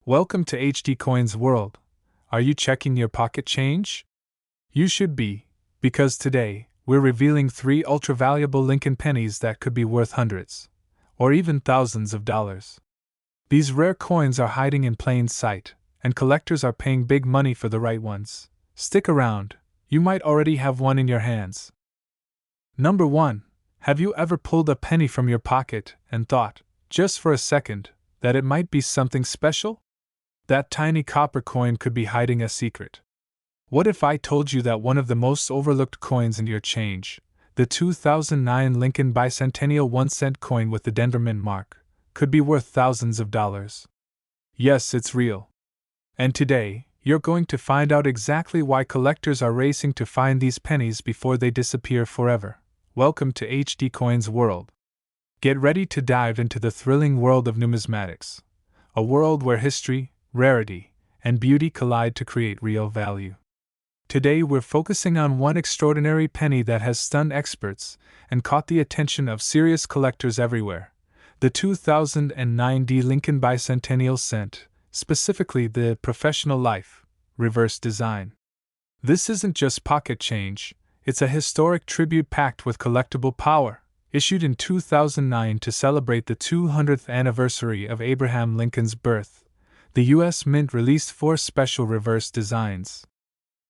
Welcome to HD Coins World. Are you checking your pocket change? You should be, because today, we're revealing 3 ultra-valuable Lincoln pennies that could be worth hundreds, or even thousands of dollars. These rare coins are hiding in plain sight, and collectors are paying big money for the right ones. Stick around, you might already have one in your hands. Number 1. Have you ever pulled a penny from your pocket and thought, just for a second, that it might be something special? That tiny copper coin could be hiding a secret. What if I told you that one of the most overlooked coins in your change, the 2009 Lincoln Bicentennial 1-cent coin with the Denver Mint mark, could be worth thousands of dollars? Yes, it's real. And today, you're going to find out exactly why collectors are racing to find these pennies before they disappear forever. Welcome to HD Coins World. Get ready to dive into the thrilling world of numismatics, a world where history, rarity, and beauty collide to create real value. Today we're focusing on one extraordinary penny that has stunned experts and caught the attention of serious collectors everywhere: the 2009 Lincoln Bicentennial Cent, specifically the Professional Life, reverse design. This isn't just pocket change, it's a historic tribute packed with collectible power. Issued in 2009 to celebrate the 200th anniversary of Abraham Lincoln's birth, the U.S. Mint released 4 special reverse designs.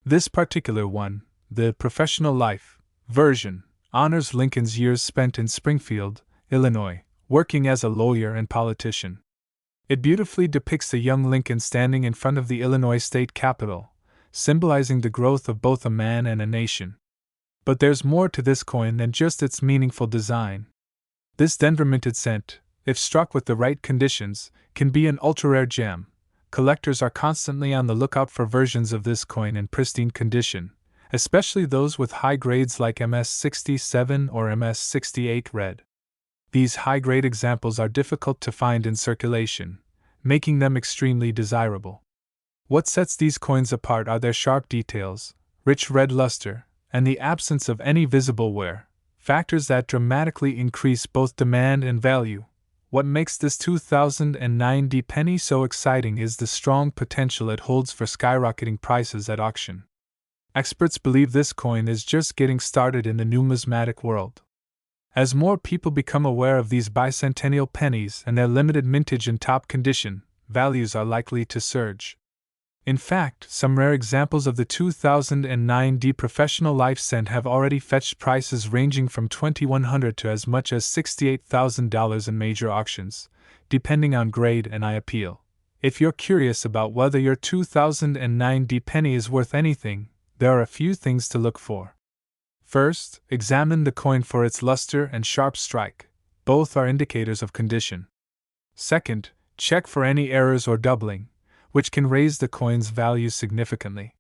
This particular one, the Professional Life version, honors Lincoln's years spent in Springfield, Illinois, working as a lawyer and politician. It beautifully depicts a young Lincoln standing in front of the Illinois state capitol, symbolizing the growth of both a man and a nation. But there's more to this coin than just its meaningful design. This Denver minted cent, if struck with the right conditions, can be an ultra-rare gem. Collectors are constantly on the lookout for versions of this coin in pristine condition, especially those with high grades like MS67 or MS68 red. These high-grade examples are difficult to find in circulation, making them extremely desirable. What sets these coins apart are their sharp details, rich red luster, and the absence of any visible wear, factors that dramatically increase both demand and value. What makes this 2009 penny so exciting is the strong potential it holds for skyrocketing prices at auction. Experts believe this coin is just getting started in the numismatic world. As more people become aware of these bicentennial pennies and their limited mintage and top condition, values are likely to surge. In fact, some rare examples of the 2009 Professional Life Cent have already fetched prices ranging from $2,100 to as much as $68,000 in major auctions, depending on grade and eye appeal. If you're curious about whether your 2009 penny is worth anything, there are a few things to look for. First, examine the coin for its luster and sharp strike. Both are indicators of condition. Second, check for any errors or doubling, which can raise the coin's value significantly.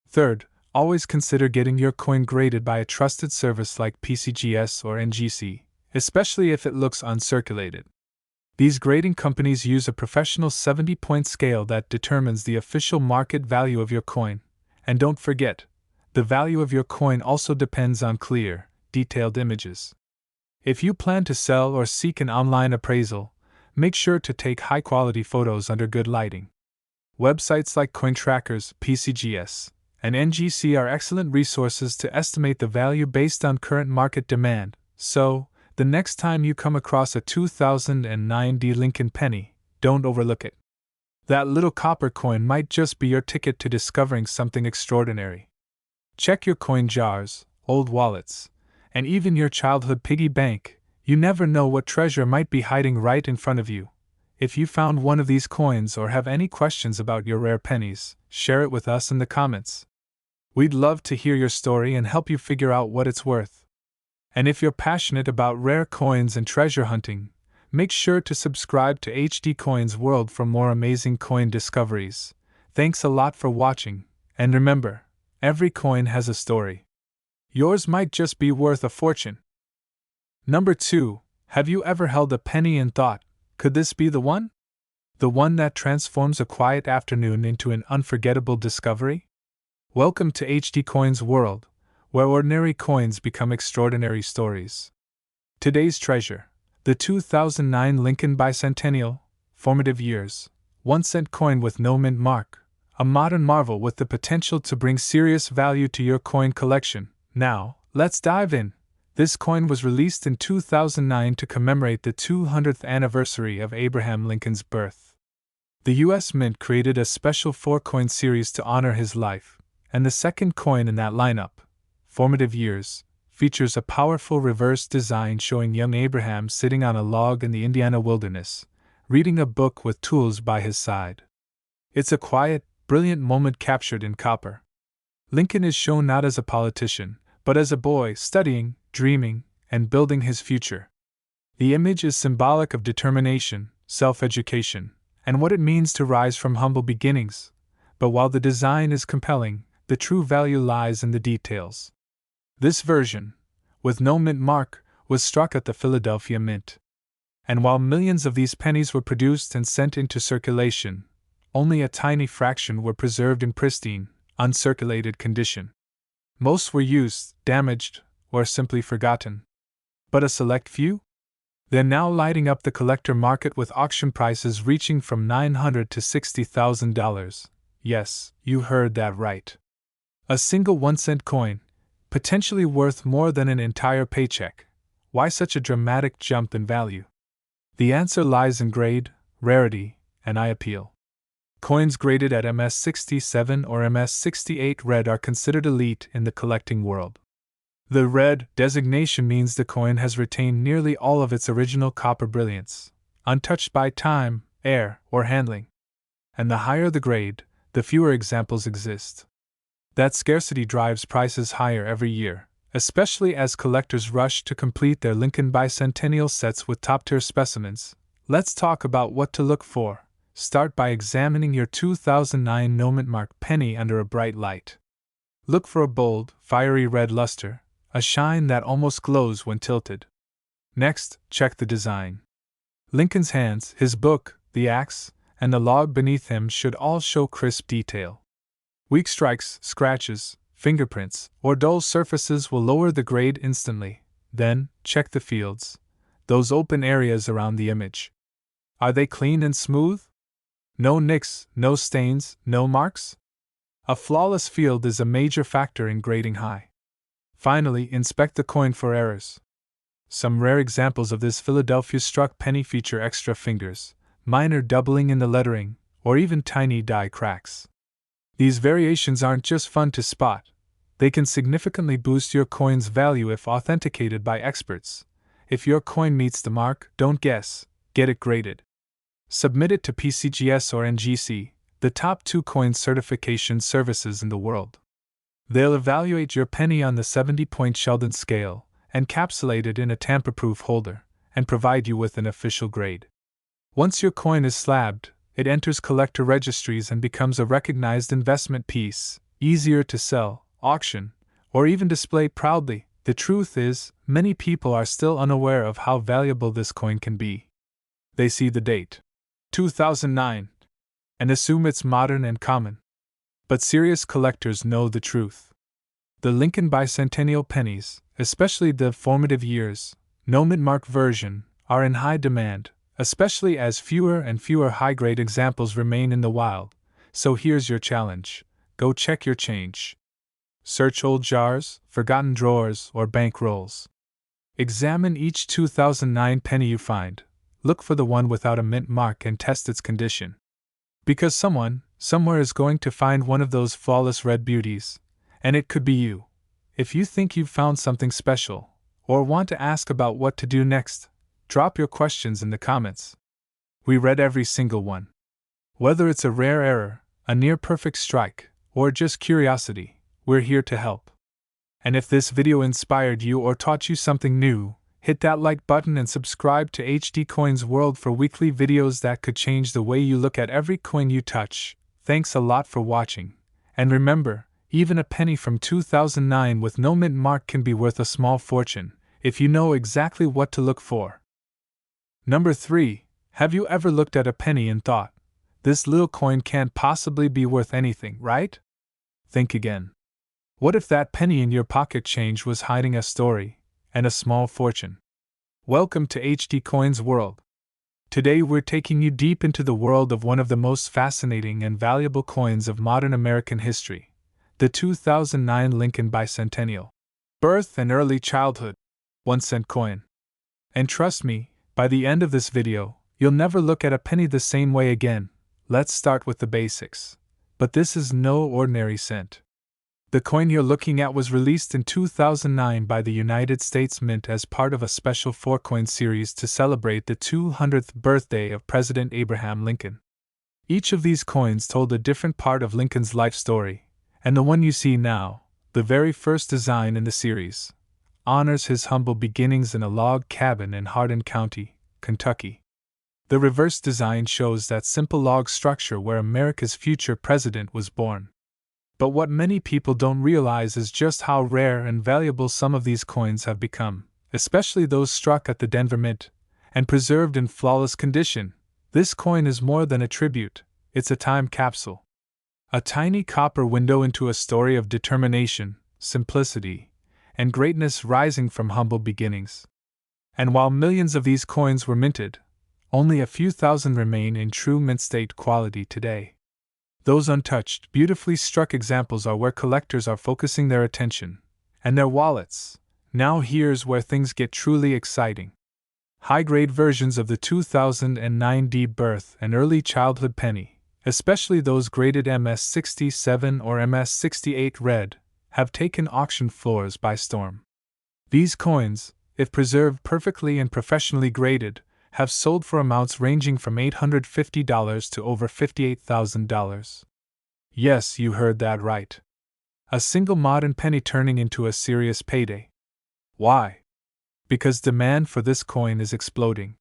Third, always consider getting your coin graded by a trusted service like PCGS or NGC, especially if it looks uncirculated. These grading companies use a professional 70-point scale that determines the official market value of your coin. And don't forget, the value of your coin also depends on clear, detailed images. If you plan to sell or seek an online appraisal, make sure to take high-quality photos under good lighting. Websites like CoinTrackers, PCGS, and NGC are excellent resources to estimate the value based on current market demand, so, the next time you come across a 2009 Lincoln penny, don't overlook it. That little copper coin might just be your ticket to discovering something extraordinary. Check your coin jars, old wallets, and even your childhood piggy bank. You never know what treasure might be hiding right in front of you. If you found one of these coins or have any questions about your rare pennies, share it with us in the comments. We'd love to hear your story and help you figure out what it's worth. And if you're passionate about rare coins and treasure hunting, make sure to subscribe to HD Coins World for more amazing coin discoveries. Thanks a lot for watching, and remember, every coin has a story. Yours might just be worth a fortune. Number 2. Have you ever held a penny and thought, could this be the one? The one that transforms a quiet afternoon into an unforgettable discovery? Welcome to HD Coins World, where ordinary coins become extraordinary stories. Today's treasure, the 2009 Lincoln Bicentennial, Formative Years, 1-cent coin with no mint mark, a modern marvel with the potential to bring serious value to your coin collection. Now, let's dive in. This coin was released in 2009 to commemorate the 200th anniversary of Abraham Lincoln's birth. The U.S. Mint created a special 4-coin series to honor his life, and the second coin in that lineup, Formative Years, features a powerful reverse design showing young Abraham sitting on a log in the Indiana wilderness, reading a book with tools by his side. It's a quiet, brilliant moment captured in copper. Lincoln is shown not as a politician, but as a boy studying, dreaming, and building his future. The image is symbolic of determination, self-education, and what it means to rise from humble beginnings. But while the design is compelling, the true value lies in the details. This version, with no mint mark, was struck at the Philadelphia Mint. And while millions of these pennies were produced and sent into circulation, only a tiny fraction were preserved in pristine, uncirculated condition. Most were used, damaged, or simply forgotten. But a select few? They're now lighting up the collector market with auction prices reaching from $900 to $60,000. Yes, you heard that right. A single 1-cent coin, potentially worth more than an entire paycheck. Why such a dramatic jump in value? The answer lies in grade, rarity, and eye appeal. Coins graded at MS-67 or MS-68 red are considered elite in the collecting world. The red designation means the coin has retained nearly all of its original copper brilliance, untouched by time, air, or handling. And the higher the grade, the fewer examples exist. That scarcity drives prices higher every year, especially as collectors rush to complete their Lincoln bicentennial sets with top-tier specimens. Let's talk about what to look for. Start by examining your 2009 no-mint mark penny under a bright light. Look for a bold, fiery red luster, a shine that almost glows when tilted. Next, check the design. Lincoln's hands, his book, the axe, and the log beneath him should all show crisp detail. Weak strikes, scratches, fingerprints, or dull surfaces will lower the grade instantly. Then, check the fields, those open areas around the image. Are they clean and smooth? No nicks, no stains, no marks? A flawless field is a major factor in grading high. Finally, inspect the coin for errors. Some rare examples of this Philadelphia struck penny feature extra fingers, minor doubling in the lettering, or even tiny die cracks. These variations aren't just fun to spot, they can significantly boost your coin's value if authenticated by experts. If your coin meets the mark, don't guess, get it graded. Submit it to PCGS or NGC, the top 2 coin certification services in the world. They'll evaluate your penny on the 70-point Sheldon scale, encapsulate it in a tamper-proof holder, and provide you with an official grade. Once your coin is slabbed, it enters collector registries and becomes a recognized investment piece, easier to sell, auction, or even display proudly. The truth is, many people are still unaware of how valuable this coin can be. They see the date, 2009, and assume it's modern and common. But serious collectors know the truth. The Lincoln bicentennial pennies, especially the Formative Years, no-mint mark version, are in high demand, especially as fewer and fewer high-grade examples remain in the wild. So here's your challenge. Go check your change. Search old jars, forgotten drawers, or bank rolls. Examine each 2009 penny you find. Look for the one without a mint mark and test its condition. Because someone, somewhere is going to find one of those flawless red beauties, and it could be you. If you think you've found something special, or want to ask about what to do next, drop your questions in the comments. We read every single one. Whether it's a rare error, a near-perfect strike, or just curiosity, we're here to help. And if this video inspired you or taught you something new, hit that like button and subscribe to HD Coins World for weekly videos that could change the way you look at every coin you touch. Thanks a lot for watching. And remember, even a penny from 2009 with no mint mark can be worth a small fortune, if you know exactly what to look for. Number 3. Have you ever looked at a penny and thought, this little coin can't possibly be worth anything, right? Think again. What if that penny in your pocket change was hiding a story, and a small fortune? Welcome to HD Coins World. Today we're taking you deep into the world of one of the most fascinating and valuable coins of modern American history, the 2009 Lincoln Bicentennial Birth and Early Childhood 1-cent coin. And trust me, by the end of this video, you'll never look at a penny the same way again. Let's start with the basics. But this is no ordinary cent. The coin you're looking at was released in 2009 by the United States Mint as part of a special 4-coin series to celebrate the 200th birthday of President Abraham Lincoln. Each of these coins told a different part of Lincoln's life story, and the one you see now, the very first design in the series, honors his humble beginnings in a log cabin in Hardin County, Kentucky. The reverse design shows that simple log structure where America's future president was born. But what many people don't realize is just how rare and valuable some of these coins have become, especially those struck at the Denver Mint and preserved in flawless condition. This coin is more than a tribute, it's a time capsule. A tiny copper window into a story of determination, simplicity, and greatness rising from humble beginnings. And while millions of these coins were minted, only a few thousand remain in true mint state quality today. Those untouched, beautifully struck examples are where collectors are focusing their attention, and their wallets. Now here's where things get truly exciting. High-grade versions of the 2009 birth and early childhood penny, especially those graded MS-67 or MS-68 red, have taken auction floors by storm. These coins, if preserved perfectly and professionally graded, have sold for amounts ranging from $850 to over $58,000. Yes, you heard that right. A single modern penny turning into a serious payday. Why? Because demand for this coin is exploding.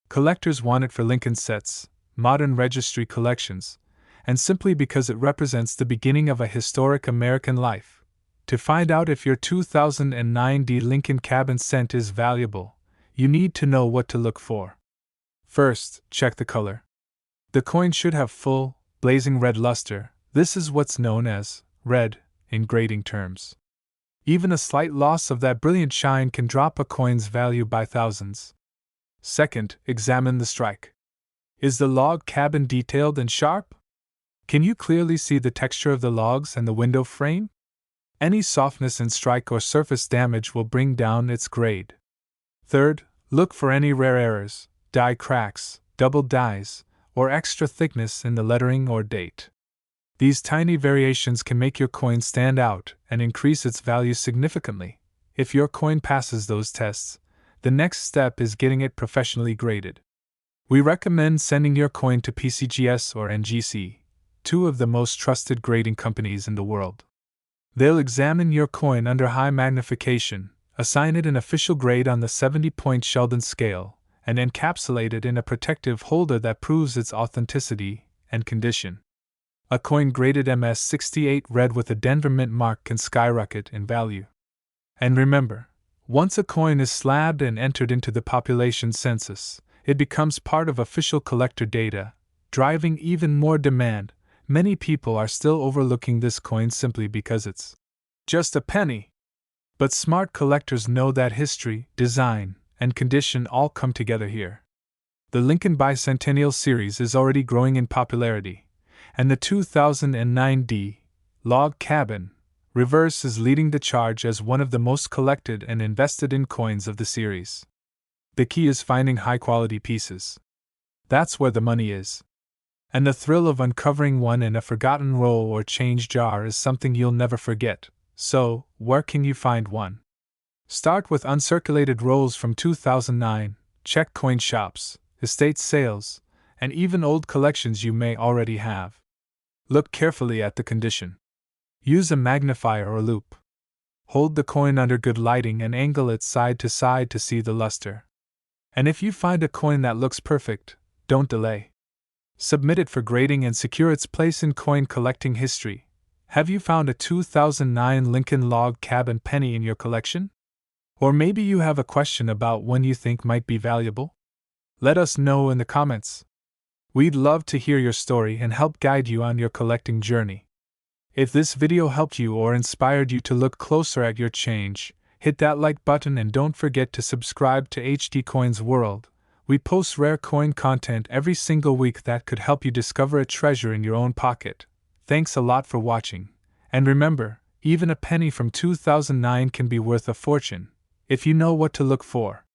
Collectors want it for Lincoln sets, modern registry collections, and simply because it represents the beginning of a historic American life. To find out if your 2009 Lincoln Cabin cent is valuable, you need to know what to look for. First, check the color. The coin should have full, blazing red luster. This is what's known as red in grading terms. Even a slight loss of that brilliant shine can drop a coin's value by thousands. Second, examine the strike. Is the log cabin detailed and sharp? Can you clearly see the texture of the logs and the window frame? Any softness in strike or surface damage will bring down its grade. Third, look for any rare errors, die cracks, double dies, or extra thickness in the lettering or date. These tiny variations can make your coin stand out and increase its value significantly. If your coin passes those tests, the next step is getting it professionally graded. We recommend sending your coin to PCGS or NGC, two of the most trusted grading companies in the world. They'll examine your coin under high magnification, assign it an official grade on the 70-point Sheldon scale, and encapsulate it in a protective holder that proves its authenticity and condition. A coin graded MS-68 red with a Denver Mint mark can skyrocket in value. And remember, once a coin is slabbed and entered into the population census, it becomes part of official collector data, driving even more demand. Many people are still overlooking this coin simply because it's just a penny. But smart collectors know that history, design, and condition all come together here. The Lincoln Bicentennial series is already growing in popularity, and the 2009 Log Cabin Reverse is leading the charge as one of the most collected and invested in coins of the series. The key is finding high-quality pieces. That's where the money is. And the thrill of uncovering one in a forgotten roll or change jar is something you'll never forget. So, where can you find one? Start with uncirculated rolls from 2009, check coin shops, estate sales, and even old collections you may already have. Look carefully at the condition. Use a magnifier or loupe. Hold the coin under good lighting and angle it side to side to see the luster. And if you find a coin that looks perfect, don't delay. Submit it for grading and secure its place in coin collecting history. Have you found a 2009 Lincoln Log Cabin penny in your collection? Or maybe you have a question about one you think might be valuable? Let us know in the comments. We'd love to hear your story and help guide you on your collecting journey. If this video helped you or inspired you to look closer at your change, hit that like button and don't forget to subscribe to HD Coins World. We post rare coin content every single week that could help you discover a treasure in your own pocket. Thanks a lot for watching. And remember, even a penny from 2009 can be worth a fortune, if you know what to look for.